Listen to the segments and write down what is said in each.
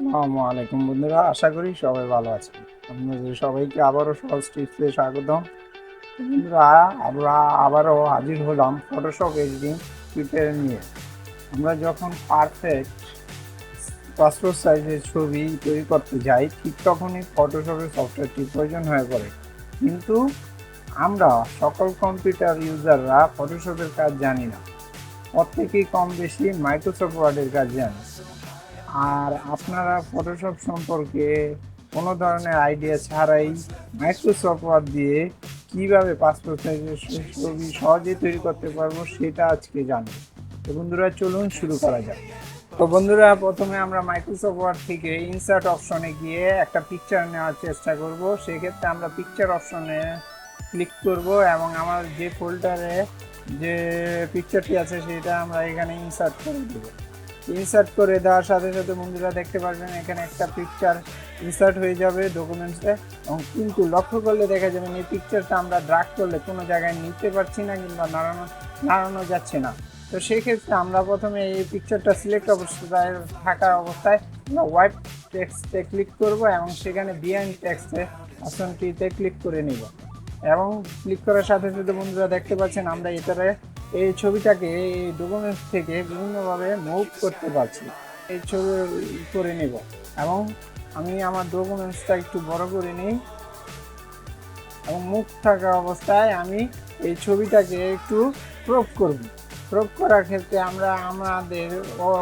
আসসালামু আলাইকুম বন্ধুরা, আশা করি সবাই ভালো আছেন। আপনাদের সবাইকে আবারও সহজ টিপসে স্বাগতম। বন্ধুরা, আমরা আবারও হাজির হলাম ফটোশপ এডিটিং টিউটোরিয়াল নিয়ে। আমরা যখন পারফেক্ট পাসপোর্ট সাইজের ছবি তৈরি করতে যাই, ঠিক তখনই ফটোশপের সফটওয়্যারটি প্রয়োজন হয়ে পড়ে। কিন্তু আমরা সকল কম্পিউটার ইউজাররা ফটোশপের কাজ জানি না। প্রত্যেকেই কম বেশি মাইক্রোসফট ওয়ার্ডের কাজ জানে। আর আপনারা ফটোশপ সম্পর্কে কোনো ধরনের আইডিয়া ছাড়াই মাইক্রোসফট ওয়ার্ড দিয়ে কীভাবে পাসপোর্ট সাইজের ছবি সহজেই তৈরি করতে পারবো সেটা আজকে জানবো। তো বন্ধুরা, চলুন শুরু করা যাক। তো বন্ধুরা, প্রথমে আমরা মাইক্রোসফট ওয়ার্ড থেকে ইনসার্ট অপশনে গিয়ে একটা পিকচার নেওয়ার চেষ্টা করব। সেক্ষেত্রে আমরা পিকচার অপশনে ক্লিক করব এবং আমার যে ফোল্ডারে যে পিকচারটি আছে সেটা আমরা এখানে ইনসার্ট করে দেবো। ইনসার্ট করে দেওয়ার সাথে সাথে বন্ধুরা দেখতে পারবেন এখানে একটা পিকচার ইনসার্ট হয়ে যাবে ডকুমেন্টসে। এবং কিন্তু লক্ষ্য করলে দেখা যাবে এই পিকচারটা আমরা ড্রাগ করলে কোনো জায়গায় নিতে পারছি না কিংবা নাড়ানো যাচ্ছে না। তো সেক্ষেত্রে আমরা প্রথমে এই পিকচারটা সিলেক্ট অবস্থায় থাকা অবস্থায় আমরা হোয়াইট টেক্সটে ক্লিক করব এবং সেখানে বিহাইন্ড টেক্সটে অপশনটিতে ক্লিক করে নিব। এবং ক্লিক করার সাথে সাথে বন্ধুরা দেখতে পাচ্ছেন আমরা এটারে এই ছবিটাকে এই ডকুমেন্টস থেকে বিভিন্নভাবে মুভ করতে পারছি। এই ছবি করে নেব এবং আমি আমার ডকুমেন্টসটা একটু বড় করে নিই এবং মুখ থাকা অবস্থায় আমি এই ছবিটাকে একটু ক্রপ করব। ক্রপ করার ক্ষেত্রে আমরা আমাদের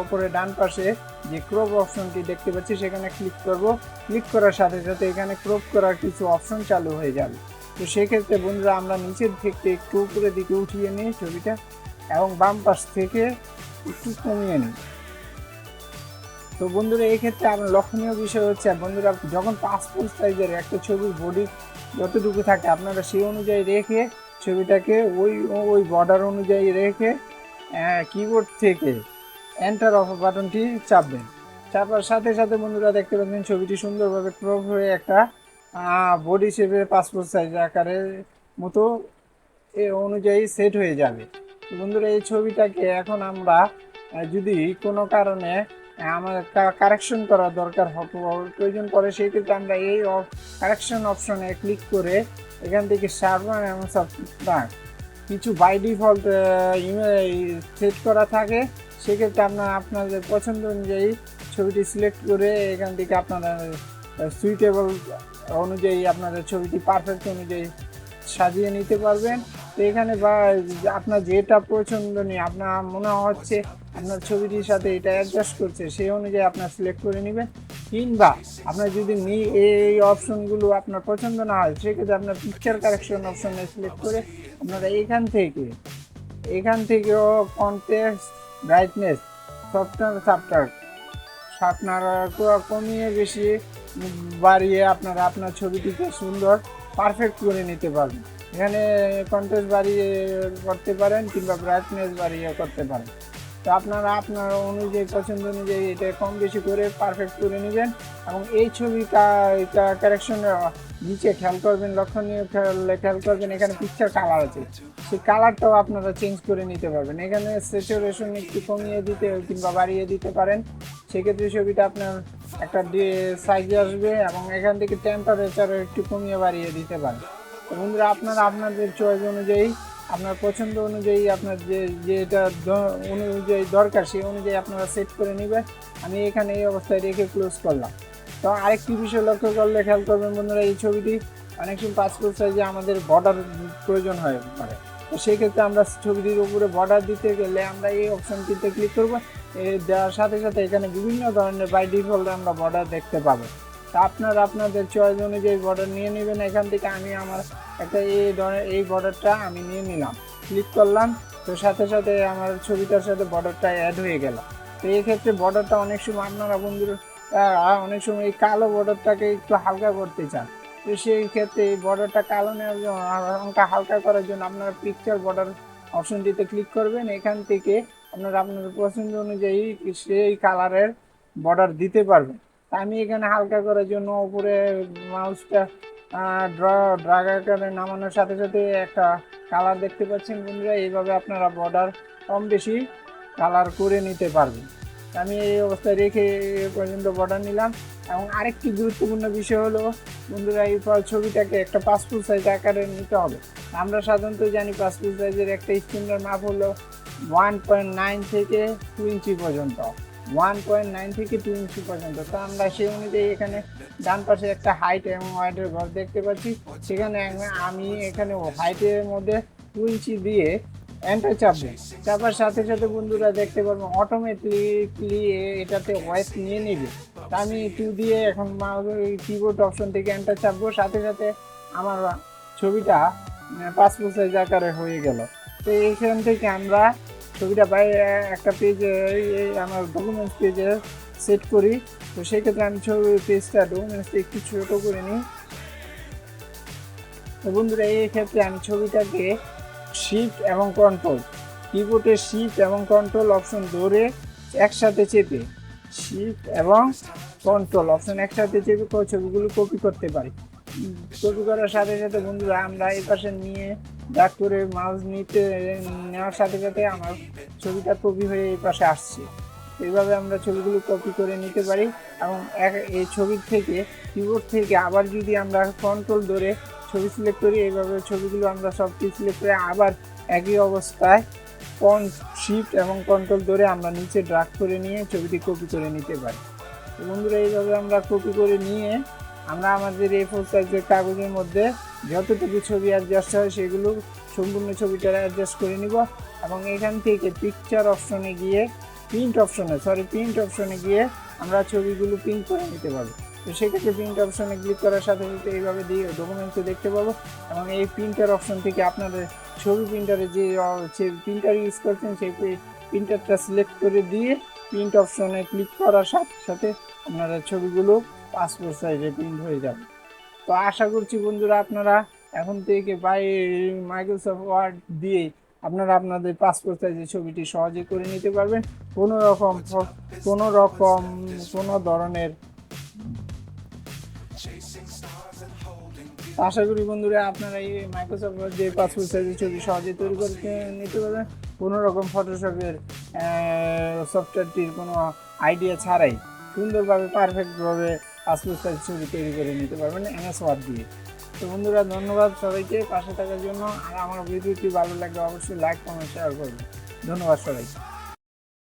উপরে ডান পাশে যে ক্রপ অপশনটি দেখতে পাচ্ছি সেখানে ক্লিক করব। ক্লিক করার সাথে সাথে এখানে ক্রপ করার কিছু অপশন চালু হয়ে যাবে। তো সেক্ষেত্রে বন্ধুরা আমরা নিচের থেকে একটু উপরের দিকে উঠিয়ে নিই ছবিটা এবং বাম পাশ থেকে একটু কমিয়ে নিই। তো বন্ধুরা, এই ক্ষেত্রে আমার লক্ষণীয় বিষয় হচ্ছে বন্ধুরা, যখন পাসপোর্ট সাইজের একটা ছবির বডি যতটুকু থাকে আপনারা সেই অনুযায়ী রেখে ছবিটাকে ওই বর্ডার অনুযায়ী রেখে কিবোর্ড থেকে এন্টার বাটনটি চাপবেন। চাপার সাথে সাথে বন্ধুরা দেখতে পাচ্ছেন ছবিটি সুন্দরভাবে ক্রপ হয়ে একটা বডি শেপের পাসপোর্ট সাইজ আকারের মতো এ অনুযায়ী সেট হয়ে যাবে। বন্ধুরা, এই ছবিটাকে এখন আমরা যদি কোনো কারণে আমাদের কারেকশন করার দরকার প্রয়োজন পড়ে, সেই ক্ষেত্রে আমরা এই কারেকশন অপশনে ক্লিক করে এখান থেকে শার্পন এবং সাবস্ট্রাক্ট কিছু বাই ডিফল্ট সেট করা থাকে। সেক্ষেত্রে আপনাদের পছন্দ অনুযায়ী ছবিটি সিলেক্ট করে এখান থেকে আপনারা সুইটেবল অনুযায়ী আপনাদের ছবিটি পারফেক্ট অনুযায়ী সাজিয়ে নিতে পারবেন। তো এখানে বা আপনার যেটা পছন্দনীয় আপনার মনে হচ্ছে আপনার ছবিটির সাথে এটা অ্যাডজাস্ট করছে সেই অনুযায়ী আপনার সিলেক্ট করে নেবেন। কিংবা আপনার যদি এই অপশনগুলো আপনার পছন্দ না হয় সেক্ষেত্রে আপনার পিকচার কারেকশন অপশনে সিলেক্ট করে আপনারা এখান থেকেও কন্ট্রাস্ট, ব্রাইটনেস, সফটওয়্যার আপনারা কমিয়ে বেশি বাড়িয়ে আপনারা আপনার ছবিটিকে সুন্দর পারফেক্ট করে নিতে পারবেন। এখানে কন্ট্রাস্ট বাড়িয়ে করতে পারেন কিংবা ব্রাইটনেস বাড়িয়ে করতে পারেন। তো আপনারা আপনার অনুযায়ী পছন্দ অনুযায়ী এটা কম বেশি করে পারফেক্ট করে নেবেন। এবং এই ছবিটা কারেকশনের নিচে খেয়াল করবেন, লক্ষণীয় খেয়াল করবেন এখানে পিকচার কালার আছে, সেই কালারটাও আপনারা চেঞ্জ করে নিতে পারবেন। এখানে স্যাচুরেশন একটু কমিয়ে দিতে কিংবা বাড়িয়ে দিতে পারেন। সেক্ষেত্রে ছবিটা আপনার একটা সাইজে আসবে এবং এখান থেকে টেম্পারেচারও একটু কমিয়ে বাড়িয়ে দিতে পারেন। তো বন্ধুরা, আপনারা আপনাদের চয়েস অনুযায়ী আপনার পছন্দ অনুযায়ী আপনার যেটা অনুযায়ী দরকার সেই অনুযায়ী আপনারা সেট করে নেবেন। আমি এখানে এই অবস্থায় রেখে ক্লোজ করলাম। তো আরেকটি বিষয় লক্ষ্য করলে খেয়াল করবেন বন্ধুরা, এই ছবিটি অনেক সময় পাসপোর্ট সাইজে আমাদের বর্ডার প্রয়োজন হয়ে পারে। তো সেক্ষেত্রে আমরা ছবিটির উপরে বর্ডার দিতে গেলে আমরা এই অপশনটিতে ক্লিক করব। দেওয়ার সাথে সাথে এখানে বিভিন্ন ধরনের বাই ডিফল্ট আমরা বর্ডার দেখতে পাবো। তা আপনারা আপনাদের চয়েস অনুযায়ী বর্ডার নিয়ে নেবেন। এখান থেকে আমি আমার একটা এই বর্ডারটা আমি নিয়ে নিলাম, ক্লিক করলাম। তো সাথে সাথে আমার ছবিটার সাথে বর্ডারটা অ্যাড হয়ে গেল। তো এই ক্ষেত্রে বর্ডারটা অনেক সময় আপনারা বন্ধুরা অনেক সময় এই কালো বর্ডারটাকে একটু হালকা করতে চান। তো সেই ক্ষেত্রে এই বর্ডারটা কালো নেওয়ার জন্য হালকা করার জন্য আপনারা পিকচার বর্ডার অপশনটিতে ক্লিক করবেন। এখান থেকে আপনারা আপনাদের পছন্দ অনুযায়ী সেই কালারের বর্ডার দিতে পারবেন। আমি এখানে হালকা করার জন্য উপরে মাউসটা ড্রাগ আকারে নামানোর সাথে সাথে একটা কালার দেখতে পাচ্ছেন বন্ধুরা। এইভাবে আপনারা বর্ডার কম বেশি কালার করে নিতে পারবেন। আমি এই অবস্থায় রেখে এ পর্যন্ত বর্ডার নিলাম। এবং আরেকটি গুরুত্বপূর্ণ বিষয় হলো বন্ধুরা, এই ছবিটাকে একটা পাসপোর্ট সাইজ আকারে নিতে হবে। আমরা সাধারণত জানি পাসপোর্ট সাইজের একটা স্ট্যান্ডার্ড মাপ হলো 1.9 থেকে 2 ইঞ্চি পর্যন্ত, 1.9 থেকে 2 ইঞ্চি পর্যন্ত। তো আমরা সেই অনুযায়ী এখানে ডান পাশে একটা হাইট এবং ওয়াইডের ঘর দেখতে পাচ্ছি। সেখানে আমি এখানে হাইটের মধ্যে 2 ইঞ্চি দিয়ে এন্টার চাপবো। চাপার সাথে সাথে বন্ধুরা দেখতে পারবো অটোমেটিকলি এটাতে ভয়েস নিয়ে নেবে। তা আমি 2 দিয়ে এখন কিবোর্ড অপশন থেকে এন্টার চাপবো, সাথে সাথে আমার ছবিটা পাসপোর্ট সাইজ আকারে হয়ে গেল। তো এইখান থেকে আমরা ছবিটা একটা পেজে আমার ডকুমেন্টস পেজে সেট করি। তো সেক্ষেত্রে আমি ছবি পেজটা ডকুমেন্টসটা একটু ছোট করে নিই। তো বন্ধুরা, এই ক্ষেত্রে আমি ছবিটাকে শিফট এবং কন্ট্রোল, কিবোর্ডে শিফট এবং কন্ট্রোল অপশন ধরে একসাথে চেপে, শিফট এবং কন্ট্রোল অপশন একসাথে চেপে ছবিগুলো কপি করতে পারি। কপি করার সাথে সাথে বন্ধুরা আমরা এই পাশে নিয়ে ব্যাক করে মাউস নেওয়ার সাথে সাথে আমার ছবিটা কপি হয়ে এই পাশে আসছে। এইভাবে আমরা ছবিগুলো কপি করে নিতে পারি। এবং এই ছবির থেকে কিবোর্ড থেকে আবার যদি আমরা কন্ট্রোল ধরে ছবি সিলেক্ট করি, এইভাবে ছবিগুলো আমরা সবটি সিলেক্ট করে আবার একই অবস্থায় শিফট এবং কন্ট্রোল ধরে আমরা নিচে ড্র্যাগ করে নিয়ে ছবিটি কপি করে নিতে পারি। তো বন্ধুরা, এইভাবে আমরা কপি করে নিয়ে আমরা আমাদের A4 সাইজের কাগজের মধ্যে যতটুকু ছবি অ্যাডজাস্ট হয় সেগুলো সম্পূর্ণ ছবিটা অ্যাডজাস্ট করে নিব। এবং এখান থেকে প্রিন্ট অপশনে গিয়ে আমরা ছবিগুলো প্রিন্ট করে নিতে পারবো। তো সেক্ষেত্রে প্রিন্ট অপশনে ক্লিক করার সাথে সাথে এইভাবে দিয়ে ডকুমেন্টসে দেখতে পাবো। এবং এই প্রিন্টার অপশন থেকে আপনাদের ছবি প্রিন্টারে যে প্রিন্টার ইউজ করছেন সেই প্রিন্টারটা সিলেক্ট করে দিয়ে প্রিন্ট অপশনে ক্লিক করার সাথে সাথে আপনারা ছবিগুলো পাসপোর্ট সাইজে প্রিন্ট হয়ে যাবে। তো আশা করছি বন্ধুরা আপনারা এখন থেকে মাইক্রোসফট ওয়ার্ড দিয়ে আপনারা আপনাদের পাসপোর্ট সাইজের ছবিটি সহজে করে নিতে পারবেন। কোনো ধরনের আশা করি বন্ধুরা আপনারা এই মাইক্রোসফট ওয়ার্ড দিয়ে পাসপোর্ট সাইজের ছবি সহজে তৈরি করে নিতে পারবেন, কোনো রকম ফটোশপের সফটওয়্যারটির কোনো আইডিয়া ছাড়াই সুন্দরভাবে পারফেক্টভাবে পাসপোর্ট সাইজ ছবি তৈরি করে নিতে পারবেন এমএস ওয়ার্ড দিয়ে। তো বন্ধুরা, ধন্যবাদ সবাইকে পাশে থাকার জন্য। আর আমার ভিডিওটি ভালো লাগলে অবশ্যই লাইক কমেন্ট শেয়ার করবেন। ধন্যবাদ সবাইকে।